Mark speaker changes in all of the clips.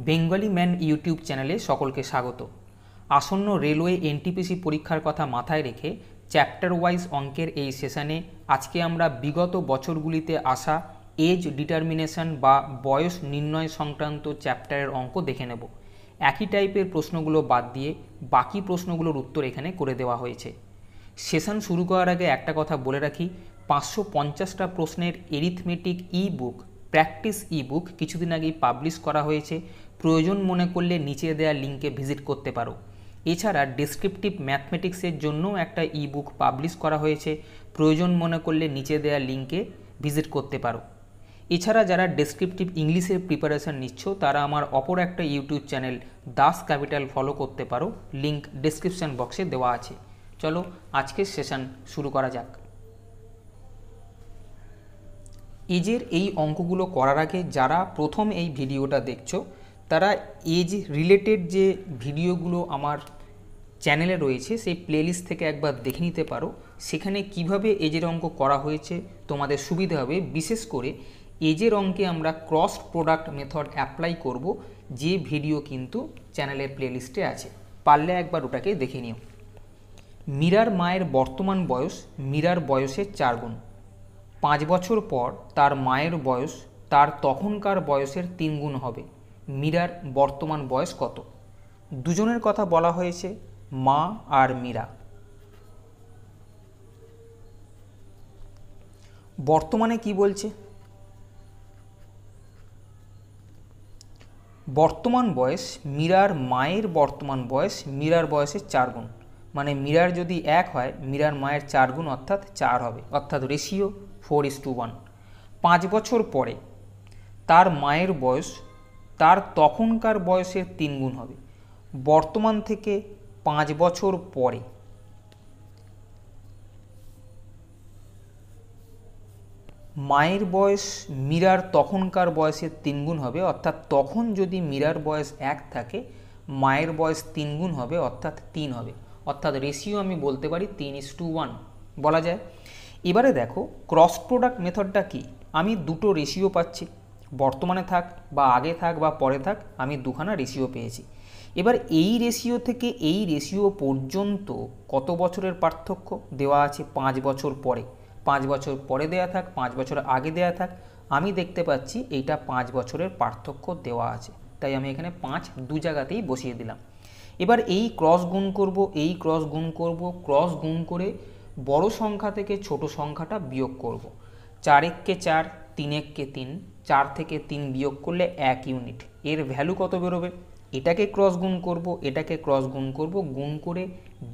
Speaker 1: Bengali man YouTube চ্যানেলে সকলকে স্বাগত। আসন্ন রেলওয়ে এনটিপিসি পরীক্ষার কথা মাথায় রেখে চ্যাপ্টার ওয়াইজ অঙ্কের এই সেশনে আজকে আমরা বিগত বছরগুলিতে আসা এজ ডিটারমিনেশন বা বয়স নির্ণয় সংক্রান্ত চ্যাপ্টারের অঙ্ক দেখে নেব। একই টাইপের প্রশ্নগুলো বাদ দিয়ে বাকি প্রশ্নগুলোর উত্তর এখানে করে দেওয়া হয়েছে। সেশন শুরু করার আগে একটা কথা বলে রাখি, 550টা প্রশ্নের এরিথমেটিক ই বুক, প্র্যাকটিস ই বুক কিছুদিন আগেই পাবলিশ করা হয়েছে। প্রয়োজন মনে করলে নিচে দেওয়া লিঙ্কে ভিজিট করতে পারো। এছাড়া ডেসক্রিপটিভ ম্যাথমেটিক্সের জন্য একটা ই বুক পাবলিশ করা হয়েছে, প্রয়োজন মনে করলে নিচে দেওয়া লিঙ্কে ভিজিট করতে পারো। এছাড়া যারা ডেসক্রিপটিভ ইংলিশের প্রিপারেশান নিচ্ছ তারা আমার অপর একটা YouTube channel Das capital follow করতে পারো, লিঙ্ক ডেসক্রিপশান বক্সে দেওয়া আছে। চলো আজকের সেশন শুরু করা যাক। এজের এই অঙ্কগুলো করার আগে যারা প্রথম এই ভিডিওটা দেখছো তারা এজ রিলেটেড যে ভিডিওগুলো আমার চ্যানেলে রয়েছে সেই প্লেলিস্ট থেকে একবার দেখে নিতে পারো। সেখানে কিভাবে এজের অঙ্ক করা হয়েছে তোমাদের সুবিধা হবে। বিশেষ করে এজের অঙ্কে আমরা ক্রস প্রোডাক্ট মেথড অ্যাপ্লাই করব, যে ভিডিও কিন্তু চ্যানেলের প্লেলিস্টে আছে, পারলে একবার ওটাকে দেখে নিও। মীরার মায়ের বর্তমান বয়স মীরার বয়সের 4 গুণ। 5 বছর পর তার মায়ের বয়স তার তখনকার বয়সের 3 গুণ হবে। মীরার বর্তমান বয়স কত? দুজনের কথা বলা হয়েছে, মা আর মীরা। বর্তমানে কি বলছে? বর্তমান বয়স মীরার মায়ের বর্তমান বয়স মীরার বয়সের 4 গুণ, মানে মীরার যদি 1 হয় মীরার মায়ের 4 গুণ অর্থাৎ 4 হবে, অর্থাৎ রেশিও 4:1। 5 বছর পরে তার মায়ের বয়স তার তখনকার বয়সের 3 গুণ হবে। বর্তমান থেকে 5 বছর পরে মায়ের বয়স মীরার তখনকার বয়সের 3 গুণ হবে, অর্থাৎ তখন যদি মীরার বয়স 1 থাকে মায়ের বয়স 3 গুণ হবে অর্থাৎ 3 হবে, অর্থাৎ রেশিও আমি বলতে পারি 3:1 বলা যায়। এবারে দেখো ক্রস প্রোডাক্ট মেথডটা কি। আমি দুটো রেশিও পাচ্ছি, বর্তমানে থাক বা আগে থাক বা পরে থাক, আমি দুখানা রেশিও পেয়েছি। এবার এই রেশিও থেকে এই রেশিও পর্যন্ত কত বছরের পার্থক্য দেওয়া আছে? 5 বছর পরে। 5 বছর পরে দেয়া থাক 5 বছর আগে দেয়া থাক, আমি দেখতে পাচ্ছি এইটা 5 বছরের পার্থক্য দেওয়া আছে, তাই আমি এখানে 5 দু জায়গাতেই বসিয়ে দিলাম। এবার এই ক্রস গুণ করব, এই ক্রস গুণ করব, ক্রস গুণ করে বড় সংখ্যা থেকে ছোট সংখ্যাটা বিয়োগ করব। 4 একে 4, 3 একে 3, 4 থেকে 3 বিয়োগ করলে 1 ইউনিট। এর ভ্যালু কত বেরোবে? এটাকে ক্রস গুণ করব, এটাকে ক্রস গুণ করব, গুণ করে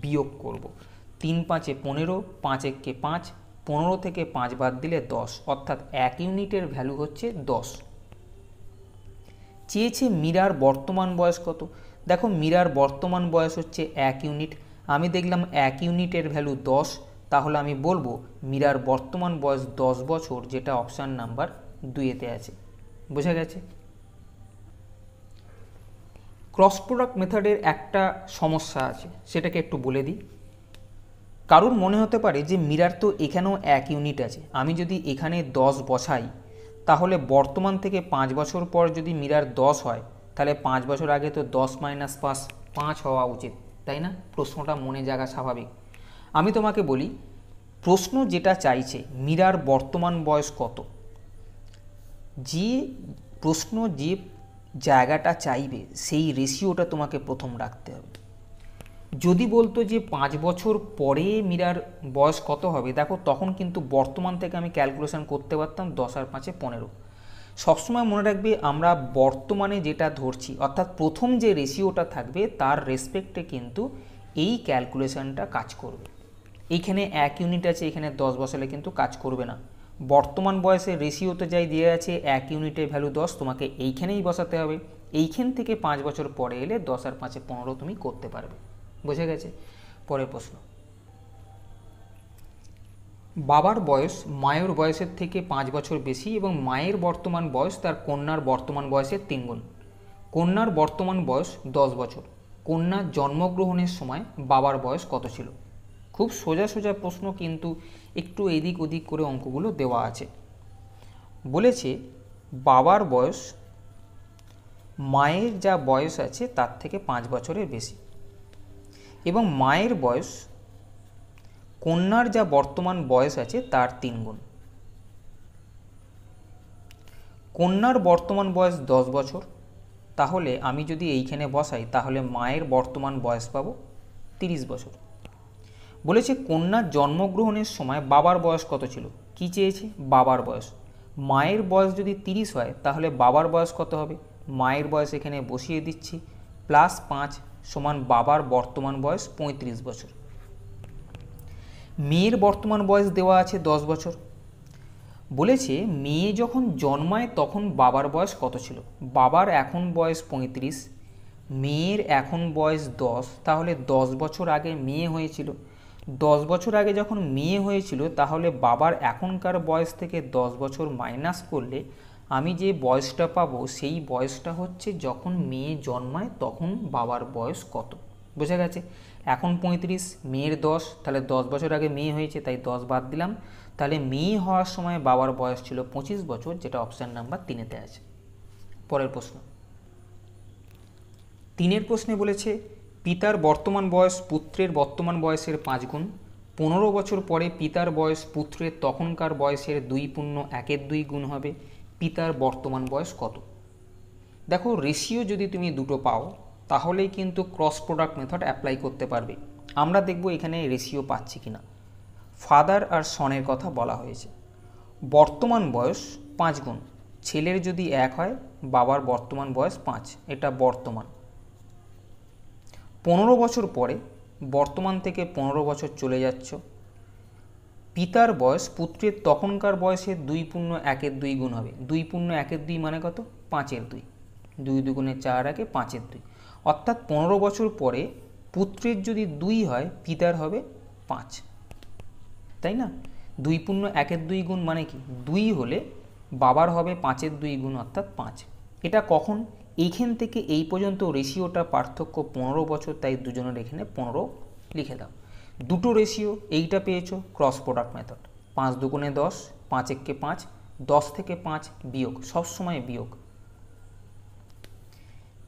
Speaker 1: বিয়োগ করব। 3 5 15, 5 একে 5, 15 থেকে 5 বাদ দিলে 10, অর্থাৎ 1 ইউনিটের ভ্যালু হচ্ছে 10। চেয়েছে মীরার বর্তমান বয়স কত। দেখো মীরার বর্তমান বয়স হচ্ছে 1 ইউনিট, আমি দেখলাম 1 ইউনিটের ভ্যালু 10, তাহলে আমি বলবো মীরার বর্তমান বয়স 10 বছর, যেটা অপশান নাম্বার 2-এতে আছে। বোঝা গেছে? ক্রস প্রোডাক্ট মেথডের একটা সমস্যা আছে, সেটাকে একটু বলে দিই। কারণ মনে হতে পারে যে মীরার তো এখানেও 1 ইউনিট আছে, আমি যদি এখানে 10 বসাই তাহলে বর্তমান থেকে 5 বছর পর যদি মীরার 10 হয় তাহলে 5 বছর আগে তো 10 - 5 হওয়া উচিত, তাই না? প্রশ্নটা মনে জাগা স্বাভাবিক। আমি তোমাকে বলি, প্রশ্ন যেটা চাইছে মীরার বর্তমান বয়স কত, যে প্রশ্ন যে জায়গাটা চাইবে সেই রেশিওটা তোমাকে প্রথম রাখতে হবে। যদি বলতো যে 5 বছর পরে মীরার বয়স কত হবে, দেখো তখন কিন্তু বর্তমান থেকে আমি ক্যালকুলেশন করতে পারতাম, 10 আর 5 15। সবসময় মনে রাখবে আমরা বর্তমানে যেটা ধরছি অর্থাৎ প্রথম যে রেশিওটা থাকবে তার রেসপেক্টে কিন্তু এই ক্যালকুলেশনটা কাজ করবে। এইখানে 1 ইউনিট আছে, এখানে 10 বসালে কিন্তু কাজ করবে না। বর্তমান বয়সের রেশিওতে যাই দিয়ে আছে 1 ইউনিটের ভ্যালু 10, তোমাকে এইখানেই বসাতে হবে। এইখান থেকে 5 বছর পরে এলে 10 আর 5 15 তুমি করতে পারবে। বোঝা গেছে? পরের প্রশ্ন। বাবার বয়স মায়ের বয়সের থেকে 5 বছর বেশি এবং মায়ের বর্তমান বয়স তার কন্যার বর্তমান বয়সের 3 গুণ। কন্যার বর্তমান বয়স 10 বছর। কন্যার জন্মগ্রহণের সময় বাবার বয়স কত ছিল? খুব সোজা সোজা প্রশ্ন, কিন্তু একটু এদিক ওদিক করে অঙ্কগুলো দেওয়া আছে। বলেছে বাবার বয়স মায়ের যা বয়স আছে তার থেকে 5 বছরের বেশি, এবং মায়ের বয়স কন্যার যা বর্তমান বয়স আছে তার 3 গুণ। কন্যার বর্তমান বয়স 10 বছর, তাহলে আমি যদি এইখানে বসাই তাহলে মায়ের বর্তমান বয়স পাবো 30 বছর। বলেছে কন্যার জন্মগ্রহণের সময় বাবার বয়স কত ছিল, কি চেয়েছে, বাবার বয়স। মায়ের বয়স যদি 30 হয় তাহলে বাবার বয়স কত হবে, মায়ের বয়স এখানে বসিয়ে দিচ্ছি, +5 সমান বাবার বর্তমান বয়স 35 বছর। মেয়ের বর্তমান বয়স দেওয়া আছে 10 বছর। বলেছে মেয়ে যখন জন্মায় তখন বাবার বয়স কত ছিল, বাবার এখন বয়স 35, মেয়ের এখন বয়স 10, তাহলে 10 বছর আগে মেয়ে হয়েছিল। 10 বছর আগে যখন মেয়ে হয়েছিল তাহলে বাবার এখনকার বয়স থেকে 10 বছর মাইনাস করলে আমি যে বয়সটা পাবো সেই বয়সটা হচ্ছে যখন মেয়ে জন্মায় তখন বাবার বয়স কত। বোঝা গেছে? এখন 35, মেয়ের 10, তাহলে 10 বছর আগে মেয়ে হয়েছে তাই 10 বাদ দিলাম, তাহলে মেয়ে হওয়ার সময় বাবার বয়স ছিল 25 বছর, যেটা অপশান নাম্বার 3-তে আছে। পরের প্রশ্ন 3-এর প্রশ্নে বলেছে পিতার বর্তমান বয়স পুত্রের বর্তমান বয়সের 5 গুণ। 15 বছর পরে পিতার বয়স পুত্রের তখনকার বয়সের 2.1/2 গুণ হবে। পিতার বর্তমান বয়স কত? দেখো রেশিও যদি তুমি দুটো পাও তাহলেই কিন্তু ক্রস প্রোডাক্ট মেথড অ্যাপ্লাই করতে পারবে। আমরা দেখব এখানে রেশিও পাচ্ছি কিনা। ফাদার আর সনের কথা বলা হয়েছে। বর্তমান বয়স 5 গুণ, ছেলের যদি 1 হয় বাবার বর্তমান বয়স 5, এটা বর্তমান। 15 বছর পরে বর্তমান থেকে 15 বছর চলে যাচ্ছ, পিতার বয়স পুত্রের তখনকার বয়সের 2.1/2 গুণ হবে। 2.1/2 মানে কত? 5/2, 2 2 4 1 5/2, অর্থাৎ 15 বছর পরে পুত্রের যদি 2 হয় পিতার হবে 5, তাই না? 2.1/2 গুণ মানে কি 2 হলে বাবার হবে 5/2 গুণ অর্থাৎ 5। এটা কখন? এইখান থেকে এই পর্যন্ত রেশিওটা পার্থক্য 15 বছর, তাই দুজনের এখানে 15 লিখে দাও। দুটো রেশিও এইটা পেয়েছো ক্রস প্রোডাক্ট মেথড। 5 2 10, 5 1 5, 10 থেকে 5 বিয়োগ, সবসময় বিয়োগ।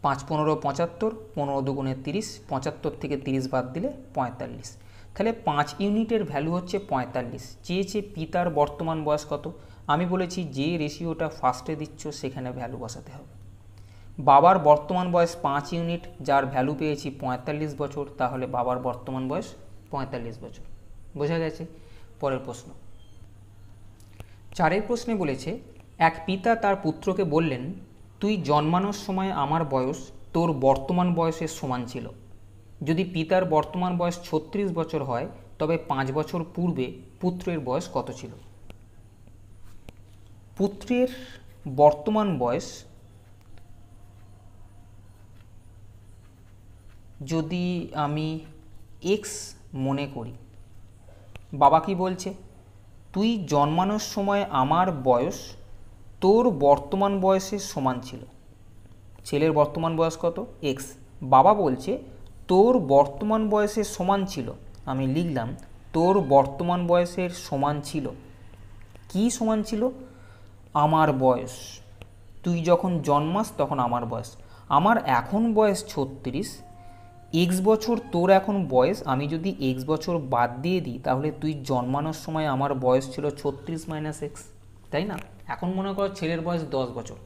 Speaker 1: 5 15 75, 15 2 30, 75 থেকে 30 বাদ দিলে 45। তাহলে 5 ইউনিটের ভ্যালু হচ্ছে 45। চেয়েছে পিতার বর্তমান বয়স কত। আমি বলেছি যে রেশিওটা ফার্স্টে দিচ্ছ সেখানে ভ্যালু বসাতে হবে। বাবার বর্তমান বয়স 5 ইউনিট, যার ভ্যালু পেয়েছি 45 বছর, তাহলে বাবার বর্তমান বয়স 45 বছর। বোঝা গেছে? পরের প্রশ্ন 4-এর প্রশ্নে বলেছে এক পিতা তার পুত্রকে বললেন তুই জন্মানোর সময় আমার বয়স তোর বর্তমান বয়সের সমান ছিল। যদি পিতার বর্তমান বয়স 36 বছর হয় তবে 5 বছর পূর্বে পুত্রের বয়স কত ছিল? পুত্রের বর্তমান বয়স যদি আমি x মনে করি, বাবা কি বলছে? তুই জন্মানোর সময় আমার বয়স তোর বর্তমান বয়সের সমান ছিল। ছেলের বর্তমান বয়স কত? x। বাবা বলছে তোর বর্তমান বয়সের সমান ছিল। আমি লিখলাম তোর বর্তমান বয়সের সমান ছিল। কি সমান ছিল? আমার বয়স। তুই যখন জন্মাস তখন আমার বয়স। আমার এখন বয়স 36, x বছর তোর এখন বয়স, আমি যদি x বছর বাদ দিয়ে দিই তাহলে তুই জন্মানোর সময় আমার বয়স ছিল 36 - x, তাই না? এখন মনে করো ছেলের বয়স 10 বছর,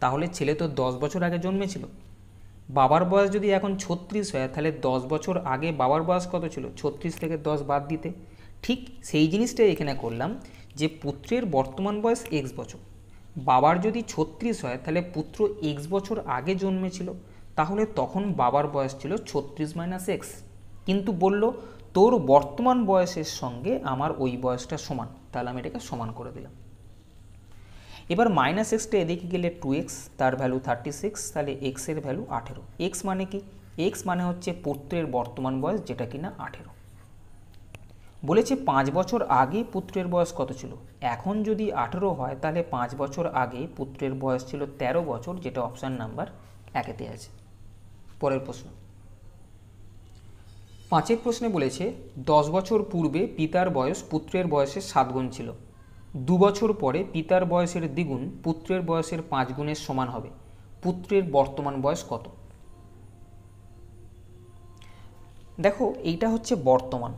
Speaker 1: তাহলে ছেলে তো 10 বছর আগে জন্মেছিল। বাবার বয়স যদি এখন 36 হয় তাহলে 10 বছর আগে বাবার বয়স কত ছিল? 36 থেকে 10 বাদ দিতে। ঠিক সেই জিনিসটাই এখানে করলাম যে পুত্রের বর্তমান বয়স x বছর, বাবার যদি 36 হয় তাহলে পুত্র x বছর আগে জন্মেছিল, তাহলে তখন বাবার বয়স ছিল 36 - x। কিন্তু বলল তোর বর্তমান বয়সের সঙ্গে আমার ওই বয়সটা সমান, তাহলে আমি এটাকে সমান করে দিলাম। এবার -xটা এদিকে গেলে 2x, তার ভ্যালু 36, তাহলে x এর ভ্যালু 18। x মানে কি? x মানে হচ্ছে পুত্রের বর্তমান বয়স, যেটা কিনা 18। বলেছে 5 বছর আগে পুত্রের বয়স কত ছিল। এখন যদি 18 হয় তাহলে 5 বছর আগে পুত্রের বয়স ছিল 13 বছর, যেটা অপশান নাম্বার 1-তে আছে। পরের প্রশ্ন 5-এর প্রশ্নে বলেছে 10 বছর পূর্বে পিতার বয়স পুত্রের বয়সের 7 গুণ ছিল। 2 বছর পরে পিতার বয়সের দ্বিগুণ পুত্রের বয়সের 5 গুণের সমান হবে। পুত্রের বর্তমান বয়স কত? দেখো এইটা হচ্ছে বর্তমান।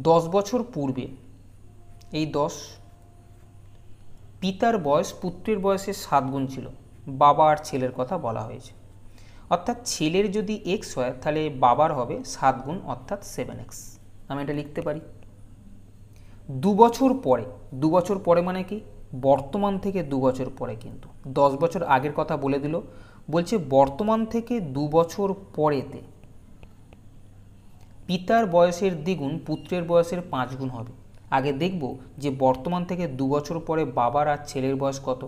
Speaker 1: 10 বছর পূর্বে এই 10 পিতার বয়স পুত্রের বয়সের 7 গুণ ছিল। বাবা আর ছেলের কথা বলা হয়েছে। অর্থাৎ ছেলের যদি এক্স হয় তাহলে বাবার হবে 7 গুণ অর্থাৎ 7x। আমি এটা লিখতে পারি। 2 বছর পরে, 2 বছর পরে মানে কি বর্তমান থেকে 2 বছর পরে, কিন্তু 10 বছর আগের কথা বলে দিল। বলছে বর্তমান থেকে 2 বছর পরেতে পিতার বয়সের দ্বিগুণ পুত্রের বয়সের 5 গুণ হবে। আগে দেখব যে বর্তমান থেকে 2 বছর পরে বাবার আর ছেলের বয়স কত।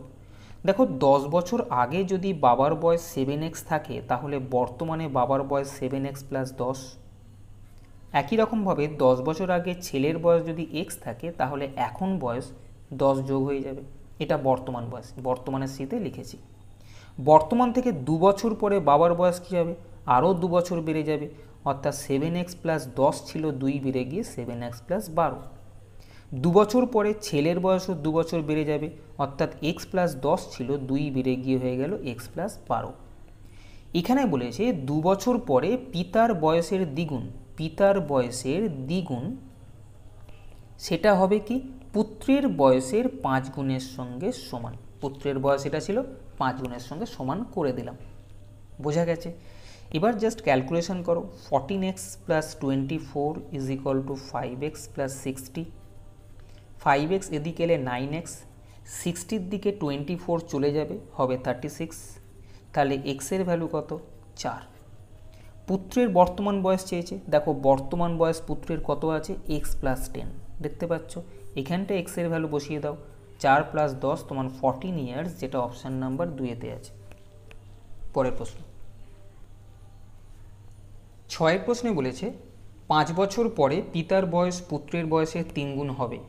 Speaker 1: দেখো 10 বছর আগে যদি বাবার বয়স 7x থাকে তাহলে বর্তমানে বাবার বয়স 7x প্লাস 10। একই রকমভাবে 10 বছর আগে ছেলের বয়স যদি x থাকে তাহলে এখন বয়স 10 যোগ হয়ে যাবে। এটা বর্তমান বয়স, বর্তমানের স্মৃতিতে লিখেছি। বর্তমান থেকে 2 বছর পরে বাবার বয়স কী হবে? আরও 2 বছর বেড়ে যাবে, অর্থাৎ 7x প্লাস 10 ছিল 2 বেড়ে গিয়ে 7x প্লাস 12। 2 বছর পরে ছেলের বয়সও 2 বছর বেড়ে যাবে, অর্থাৎ x প্লাস 10 ছিল 2 বেড়ে গিয়ে হয়ে গেল x প্লাস 12। এখানে বলেছে 2 বছর পরে পিতার বয়সের দ্বিগুণ, পিতার বয়সের দ্বিগুণ সেটা হবে কি পুত্রের বয়সের 5 গুণের সঙ্গে সমান। পুত্রের বয়স এটা ছিল 5 গুণের সঙ্গে সমান করে দিলাম। বোঝা গেছে? এবার জাস্ট ক্যালকুলেশন করো। 14x plus 24 is equal to 5x plus 60। 5x এদিকে এলে 9x, 60র দিকে 24 চলে যাবে, হবে 36। তাহলে x এর ভ্যালু কত? 4। পুত্রের বর্তমান বয়স চেয়েছে। দেখো বর্তমান বয়স পুত্রের কত আছে? x plus 10। দেখতে পাচ্ছ এখানটা x এর ভ্যালু বসিয়ে দাও। 4 প্লাস 10 তোমার 14 ইয়ার্স, যেটা অপশান নাম্বার 2-তে আছে। পরের প্রশ্ন 6 প্রশ্নে বলেছে 5 বছর পরে পিতার বয়স পুত্রের বয়সের 3 গুণ হবে।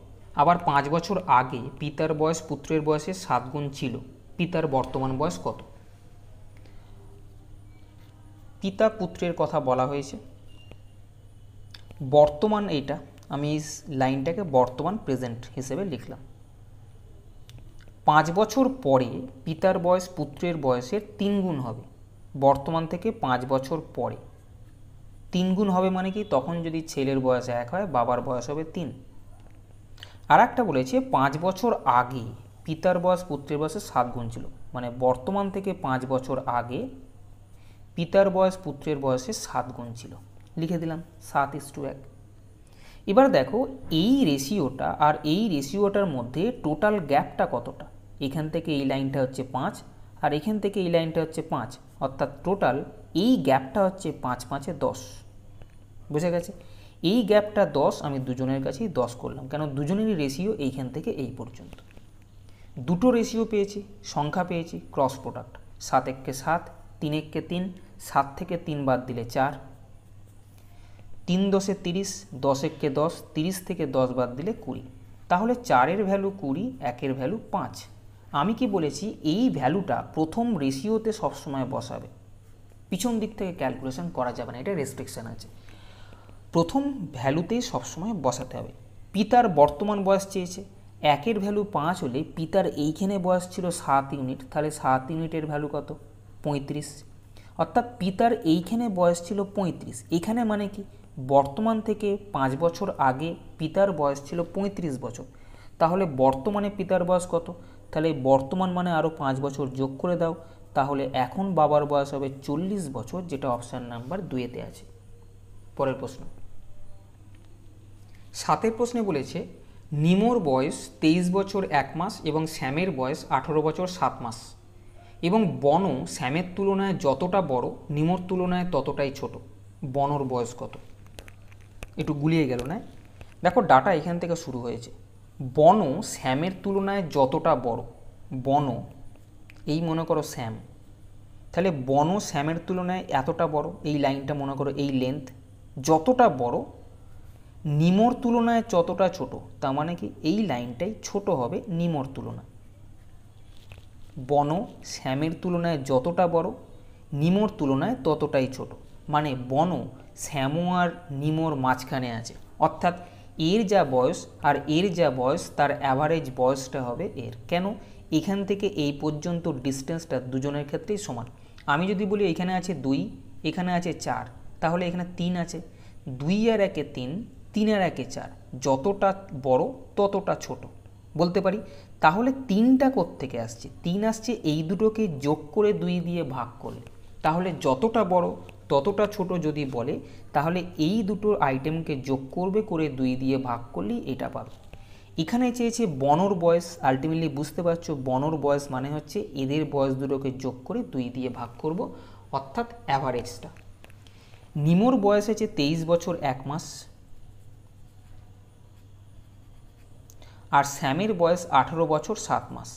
Speaker 1: আবার 5 বছর আগে পিতার বয়স পুত্রের বয়সের 7 গুণ ছিল। পিতার বর্তমান বয়স কত? পিতা পুত্রের কথা বলা হয়েছে। বর্তমান এইটা আমি এই লাইনটাকে বর্তমান প্রেজেন্ট হিসেবে লিখলাম। 5 বছর পরে পিতার বয়স পুত্রের বয়সের 3 গুণ হবে। বর্তমান থেকে 5 বছর পরে 3 গুণ হবে মানে কি তখন যদি ছেলের বয়স 1 হয় বাবার বয়স হবে 3। আর একটা বলেছে 5 বছর আগে পিতার বয়স পুত্রের বয়সের 7 গুণ ছিল, মানে বর্তমান থেকে 5 বছর আগে পিতার বয়স পুত্রের বয়সের 7 গুণ ছিল। লিখে দিলাম 7:1। এবার দেখো এই রেশিওটা আর এই রেশিওটার মধ্যে টোটাল গ্যাপটা কতটা। এখান থেকে এই লাইনটা হচ্ছে 5 আর এখান থেকে এই লাইনটা হচ্ছে 5, অর্থাৎ টোটাল এই গ্যাপটা হচ্ছে 5 5 10। বুঝে গেছে? এই গ্যাপটা 10, আমি দুজনের কাছেই 10 করলাম, কেন দুজনেরই রেশিও এইখান থেকে এই পর্যন্ত। দুটো রেশিও পেয়েছি, সংখ্যা পেয়েছি, ক্রস প্রোডাক্ট। 7 1 7, 3 1 3, 7 থেকে 3 বাদ দিলে 4, 3 10 30, 10 1 10, 30 থেকে 10 বাদ দিলে 20। তাহলে 4-এর ভ্যালু 20, 1-এর ভ্যালু 5। আমি কি বলেছি এই ভ্যালুটা প্রথম রেশিওতে সবসময় বসাবে, পিছন দিক থেকে ক্যালকুলেশন করা যাবে না, এটা রেস্ট্রিকশান আছে। প্রথম ভ্যালুতেই সবসময় বসাতে হবে। পিতার বর্তমান বয়স চেয়েছে, 1-এর ভ্যালু 5 হলে পিতার এইখানে বয়স ছিল 7 ইউনিট, তাহলে 7 ইউনিটের ভ্যালু কত? 35। অর্থাৎ পিতার এইখানে বয়স ছিল 35, এখানে মানে কি বর্তমান থেকে 5 বছর আগে পিতার বয়স ছিল 35 বছর। তাহলে বর্তমানে পিতার বয়স কত? তাহলে বর্তমান মানে আরও 5 বছর যোগ করে দাও, তাহলে এখন বাবার বয়স হবে 40 বছর, যেটা অপশান নাম্বার 2-তে আছে। পরের প্রশ্ন 7 প্রশ্নে বলেছে নিমোর বয়স 23 বছর 1 মাস এবং শ্যামের বয়স 18 বছর 7 মাস এবং বন শ্যামের তুলনায় যতটা বড় নিমোর তুলনায় ততটাই ছোট। বনর বয়স কত? একটু গুলিয়ে গেল না? দেখো ডাটা এখান থেকে শুরু হয়েছে। বন শ্যামের তুলনায় যতটা বড়, বন এই মনে করো শ্যাম, তাহলে বন শ্যামের তুলনায় এতটা বড়, এই লাইনটা মনে করো এই লেন্থ, যতটা বড় নিমোর তুলনায় যতটা ছোট, তার মানে কি এই লাইনটাই ছোট হবে নিমোর তুলনায়। বন শ্যামের তুলনায় যতটা বড় নিমোর তুলনায় ততটাই ছোট, মানে বন শ্যামো আর নিমোর মাঝখানে আছে, অর্থাৎ এর যা বয়স আর এর যা বয়স তার অ্যাভারেজ বয়সটা হবে এর। কেন? এখান থেকে এই পর্যন্ত ডিস্টেন্সটা দুজনের ক্ষেত্রেই সমান। আমি যদি বলি এখানে আছে 2, এখানে আছে 4, তাহলে এখানে 3 আছে। 2 আর 1 এ 3, 3 আর 1 এ 4, যতটা বড় ততটা ছোট বলতে পারি। তাহলে 3টা কোত্থেকে আসছে? 3 আসছে এই দুটোকে যোগ করে 2 দিয়ে ভাগ করলে। তাহলে যতটা বড় ততটা ছোট যদি বলে, তাহলে এই দুটো আইটেমকে যোগ করবে, করে 2 দিয়ে ভাগ করলেই এটা পাবে। এখানে চেয়েছে বনর বয়স। আলটিমেটলি বুঝতে পারছো বনর বয়স মানে হচ্ছে এদের বয়স দুটোকে যোগ করে 2 দিয়ে ভাগ করব, অর্থাৎ অ্যাভারেজটা। নিমোর বয়স আছে 23 বছর 1 মাস, আর শ্যামের বয়স 18 বছর 7 মাস।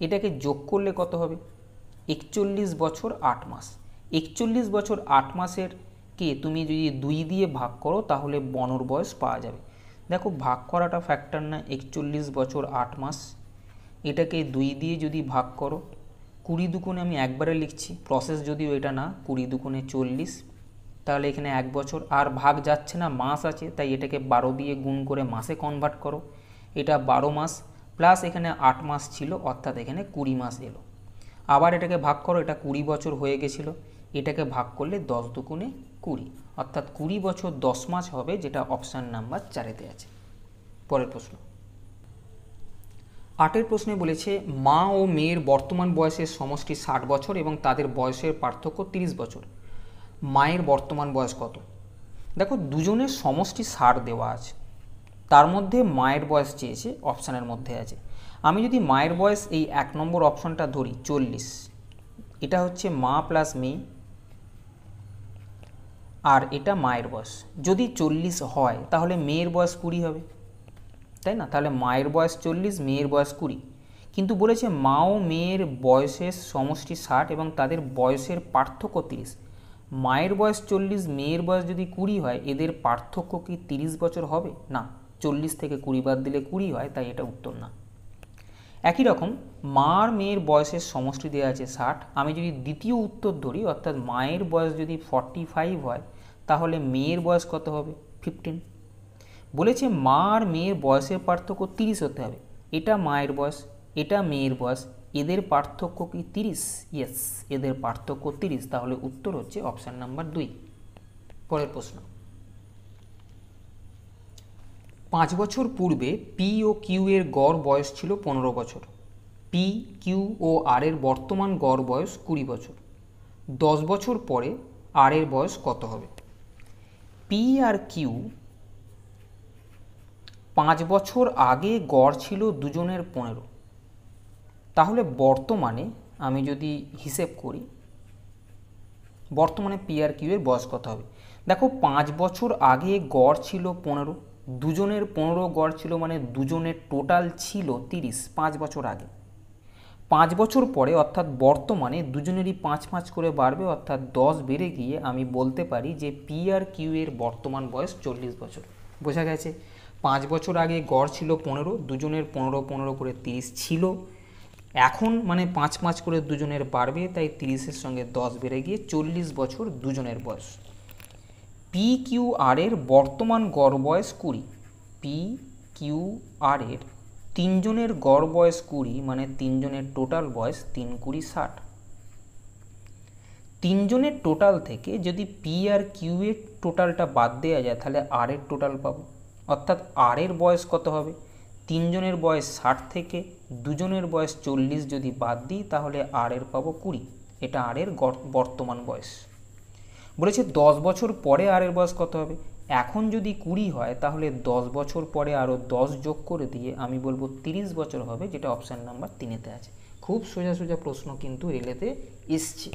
Speaker 1: এটাকে যোগ করলে কত হবে? 41 বছর 8 মাস। 41 বছর 8 মাসের কে তুমি যদি 2 দিয়ে ভাগ করো তাহলে বনর বয়স পাওয়া যাবে। দেখো ভাগ করাটা ফ্যাক্টর না, 41 বছর 8 মাস, এটাকে 2 দিয়ে যদি ভাগ করো, 20 দুগুণে আমি একবারে লিখছি, প্রসেস যদিও এটা না, 20 দুগুণে 40, তাহলে এখানে 1 বছর। আর ভাগ যাচ্ছে না, মাস আছে, তাই এটাকে 12 দিয়ে গুণ করে মাসে কনভার্ট করো, এটা 12 মাস, প্লাস এখানে 8 মাস ছিল, অর্থাৎ এখানে 20 মাস এলো। আবার এটাকে ভাগ করো, এটা 20 বছর হয়ে গেছিলো, এটাকে ভাগ করলে 10 দুগুণে 20, অর্থাৎ 20 বছর 10 মাস হবে, যেটা অপশান নাম্বার 4-এতে আছে। পরের প্রশ্ন 8-এর প্রশ্নে বলেছে মা ও মেয়ের বর্তমান বয়সের সমষ্টি 60 বছর এবং তাদের বয়সের পার্থক্য 30 বছর। মায়ের বর্তমান বয়স কত? দেখো দুজনের সমষ্টি 60 দেওয়া আছে, তার মধ্যে মায়ের বয়স চেয়েছে, অপশানের মধ্যে আছে। আমি যদি মায়ের বয়স এই 1 নম্বর অপশানটা ধরি 40, এটা হচ্ছে মা প্লাস মেয়ে, আর এটা মায়ের বয়স। যদি 40 হয় তাহলে মেয়ের বয়স 20 হবে, তাই না? তাহলে মায়ের বয়স 40, মেয়ের বয়স 20, কিন্তু বলেছে মা ও মেয়ের বয়সের সমষ্টি 60 এবং তাদের বয়সের পার্থক্য 30। মায়ের বয়স 40, মেয়ের বয়স যদি 20 হয়, এদের পার্থক্য কি 30 বছর হবে? না, 40 থেকে 20 বাদ দিলে 20 হয়, তাই এটা উত্তর না। একই রকম মা আর মেয়ের বয়সের সমষ্টি দেওয়া আছে 60। আমি যদি দ্বিতীয় উত্তর ধরি, অর্থাৎ মায়ের বয়স যদি 45 হয়, তাহলে মেয়ের বয়স কত হবে? 15। বলেছে মা আর মেয়ের বয়সের পার্থক্য 30 হতে হবে। এটা মায়ের বয়স, এটা মেয়ের বয়স, এদের পার্থক্য কি 30? ইয়েস, এদের পার্থক্য 30, তাহলে উত্তর হচ্ছে অপশান নাম্বার 2। পরের প্রশ্ন 5 বছর পূর্বে পি ও কিউ এর গড় বয়স ছিল 15 বছর। পি, কিউ ও আর এর বর্তমান গড় বয়স 20 বছর। 10 বছর পরে আর এর বয়স কত হবে? পি আর কিউ 5 বছর আগে গড় ছিল দুজনের 15, তাহলে বর্তমানে আমি যদি হিসেব করি, বর্তমানে পি আর কিউ এর বয়স কত হবে? দেখো 5 বছর আগে গড় ছিল 15, দুজনের 15 গড় ছিল, মানে দুজনের টোটাল ছিল 30 5 বছর আগে। 5 বছর পরে অর্থাৎ বর্তমানে দুজনেরই 5-5 করে বাড়বে, অর্থাৎ 10 বেড়ে গিয়ে আমি বলতে পারি যে পি আর কিউ এর বর্তমান বয়স 40 বছর। বোঝা গেছে? 5 বছর আগে গড় ছিল 15, দুজনের 15-15 করে 30 ছিল, এখন মানে 5-5 করে দুজনের বাড়বে, তাই 30-এর সঙ্গে 10 বেড়ে গিয়ে 40 বছর দুজনের বয়স। পি কিউ আর এর বর্তমান গড় বয়স 20। পি কিউ আর এর তিনজনের গড় বয়স 20, মানে তিনজনের টোটাল বয়স 3 20 60। তিনজনের টোটাল থেকে যদি পি আর কিউ এর টোটালটা বাদ দেওয়া যায়, তাহলে আর এর টোটাল পাবো, অর্থাৎ আর এর বয়স কত হবে? তিনজনের বয়স 60 থেকে দুজনের বয়স 40 যদি বাদ দিই, তাহলে আর এর পাবো 20। এটা আর এর বর্তমান বয়স। বলেছে 10 বছর পরে আর এর বয়স কত হবে? এখন যদি 20 হয়, তাহলে 10 বছর পরে আরও 10 যোগ করে দিয়ে আমি বলবো 30 বছর হবে, যেটা অপশান নাম্বার 3-এতে আছে। খুব সোজা সোজা প্রশ্ন কিন্তু রেলেতে এসছে,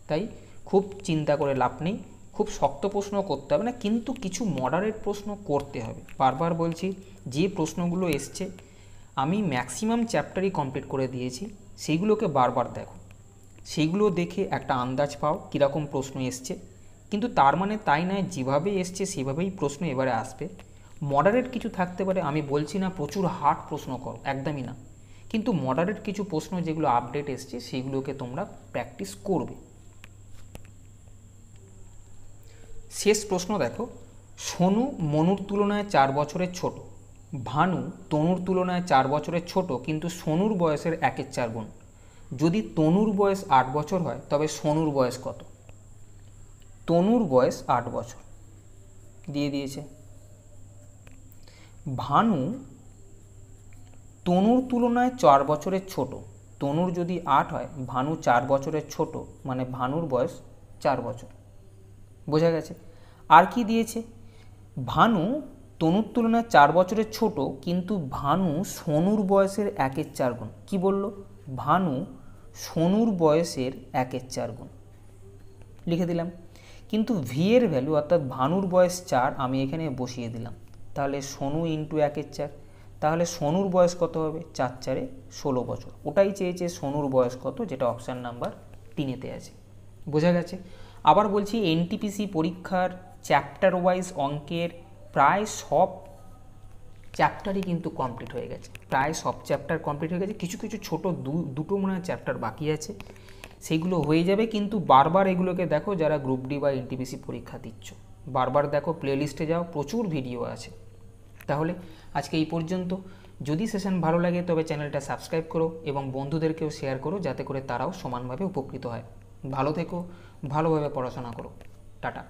Speaker 1: তাই খুব চিন্তা করে লাভ নেই। খুব শক্ত প্রশ্ন করতে হবে না, কিন্তু কিছু মডারেট প্রশ্ন করতে হবে। বারবার বলছি, যে প্রশ্নগুলো এসছে আমি ম্যাক্সিমাম চ্যাপ্টারই কমপ্লিট করে দিয়েছি, সেইগুলোকে বারবার দেখো, সেইগুলো দেখে একটা আন্দাজ পাও কীরকম প্রশ্ন এসছে। কিন্তু তার মানে তাই নয় যেভাবে এসছে সেভাবেই প্রশ্ন এবারে আসবে। মডারেট কিছু থাকতে পারে, আমি বলছি না প্রচুর হার্ড প্রশ্ন করো, একদমই না, কিন্তু মডারেট কিছু প্রশ্ন যেগুলো আপডেট এসছে সেইগুলোকে তোমরা প্র্যাকটিস করবে। শেষ প্রশ্ন দেখো, সোনু মনুর তুলনায় 4 বছরের ছোট, ভানু তনুর তুলনায় 4 বছরের ছোট, কিন্তু সোনুর বয়সের 1/4 গুণ। যদি তনুর বয়স 8 বছর হয় তবে সোনুর বয়স কত? তনুর বয়স 8 বছর দিয়ে দিয়েছে। ভানু তনুর তুলনায় 4 বছরের ছোট, তনুর যদি 8 হয়, ভানু 4 বছরের ছোট, মানে ভানুর বয়স 4 বছর। বোঝা গেছে? আর কি দিয়েছে? ভানু তনুর তুলনায় 4 বছরের ছোট, কিন্তু ভানু সোনুর বয়সের 1/4 গুণ। কি বলল? ভানু সোনুর বয়সের 1/4 গুণ লিখে দিলাম। কিন্তু ভি এর ভ্যালু অর্থাৎ ভানুর বয়স 4 আমি এখানে বসিয়ে দিলাম, তাহলে সোনু ইন্টু 1/4, তাহলে সোনুর বয়স কত হবে? 4 4 16 বছর। ওটাই চেয়েছে সোনুর বয়স কত, যেটা অপশান নাম্বার 3-এতে আছে। বোঝা গেছে? আবার বলছি, এনটিপিসি পরীক্ষার চ্যাপ্টার ওয়াইজ অঙ্কের প্রায় সব চ্যাপ্টারই কিন্তু কমপ্লিট হয়ে গেছে, প্রায় সব চ্যাপ্টার কমপ্লিট হয়ে গেছে। কিছু কিছু ছোটো দুটো মনে হয় চ্যাপ্টার বাকি আছে, সেইগুলো হয়ে যাবে। কিন্তু বারবার এগুলোকে দেখো, যারা গ্রুপ ডি বা এনটিপিসি পরীক্ষা দিচ্ছ, বারবার দেখো, প্লেলিস্টে যাও, প্রচুর ভিডিও আছে। তাহলে আজকে এই পর্যন্ত। যদি সেশন ভালো লাগে তবে চ্যানেলটা সাবস্ক্রাইব করো এবং বন্ধুদেরকেও শেয়ার করো, যাতে করে তারাও সমানভাবে উপকৃত হয়। ভালো থেকো, ভালোভাবে পড়াশোনা করো। টাটা।